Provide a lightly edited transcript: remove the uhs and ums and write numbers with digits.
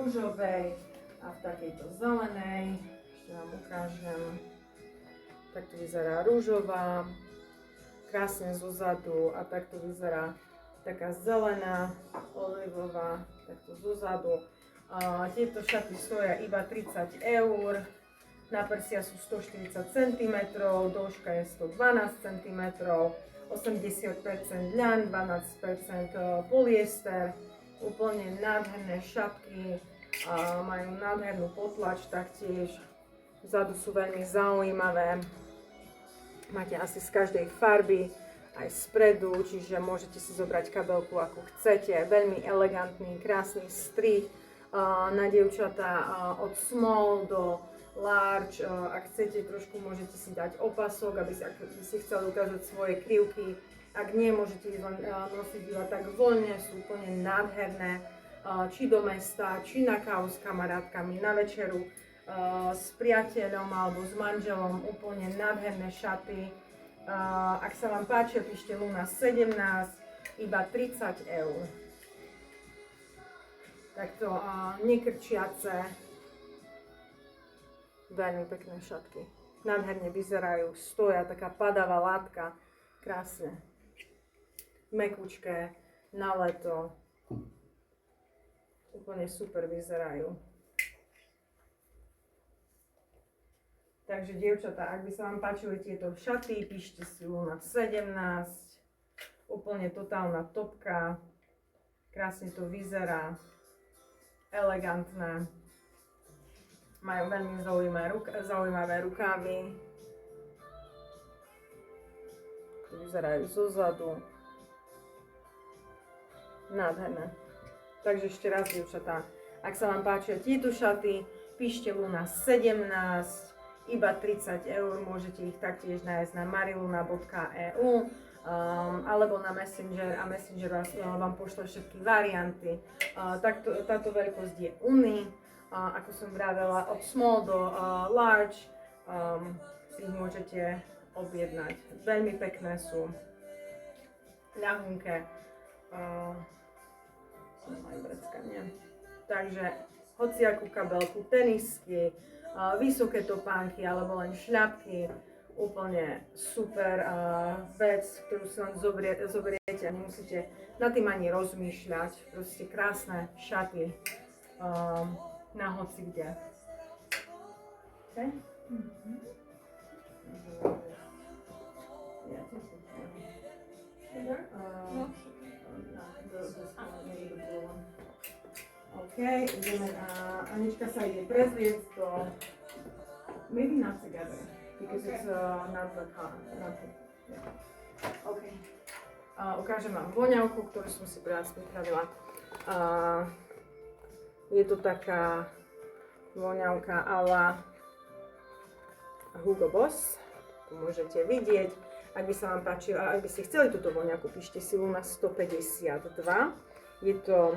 rúžovej a v takejto zelenej. Ešte vám ukážem. Takto vyzerá rúžová, krásne zozadu a takto vyzerá taká zelená, olivová, takto zozadu. Tieto šaty stoja iba 30 €, na prsia sú 140 cm, dĺžka je 112 cm, 80% ľan, 12% polyester, úplne nádherné šatky, majú nádhernú potlač taktiež, vzadu sú veľmi zaujímavé, máte asi z každej farby, aj spredu, čiže môžete si zobrať kabelku ako chcete, veľmi elegantný, krásny strih na dievčatá od small do large, ak chcete trošku môžete si dať opasok, ak by ste chceli ukázať svoje krivky, ak nie, môžete ich nosiť iba tak voľne, sú úplne nádherné, či do mesta, či na kávu s kamarátkami, na večeru, s priateľom alebo s manželom, úplne nádherné šaty. Ak sa vám páčia, píšte Luna 17, iba 30 €. Takto nekrčiace, veľmi pekné šatky. Nádherne vyzerajú, stoja, taká padavá látka, krásne. Mekučké, na leto. Úplne super vyzerajú. Takže dievčatá, ak by sa vám páčili tieto šaty, píšte si Luna 17. Úplne totálna topka. Krásne to vyzerá. Elegantné. Majú veľmi zaujímavé rukávy. Vyzerajú zozadu. Nádherné. Takže ešte raz, dievčatá, ak sa vám páčia tieto šaty, píšte Luna 17, iba 30 €, môžete ich taktiež nájsť na mariluna.eu alebo na Messenger a Messenger vám pošle všetky varianty. Táto veľkosť je Uni, ako som vravela, od small do large si ich môžete objednať. Veľmi pekné sú, ľahunké. Takže hociakú kabelku, tenisky, vysoké topánky alebo len šľapky, úplne super vec, ktorú si len zoberiete a nemusíte nad tým ani rozmýšľať. Proste krásne šaty na hoci kde. Okay? OK, ideme, Anička sa ide prezliecť do, maybe not together, because it's not the car, yeah. OK. Ukážem vám voňavku, ktorú som si pre vás pripravila. Je to taká voňavka a la Hugo Boss, tu môžete vidieť. Ak by sa vám páčilo, ak by ste chceli túto voňavku, píšte si Luna 152. Je to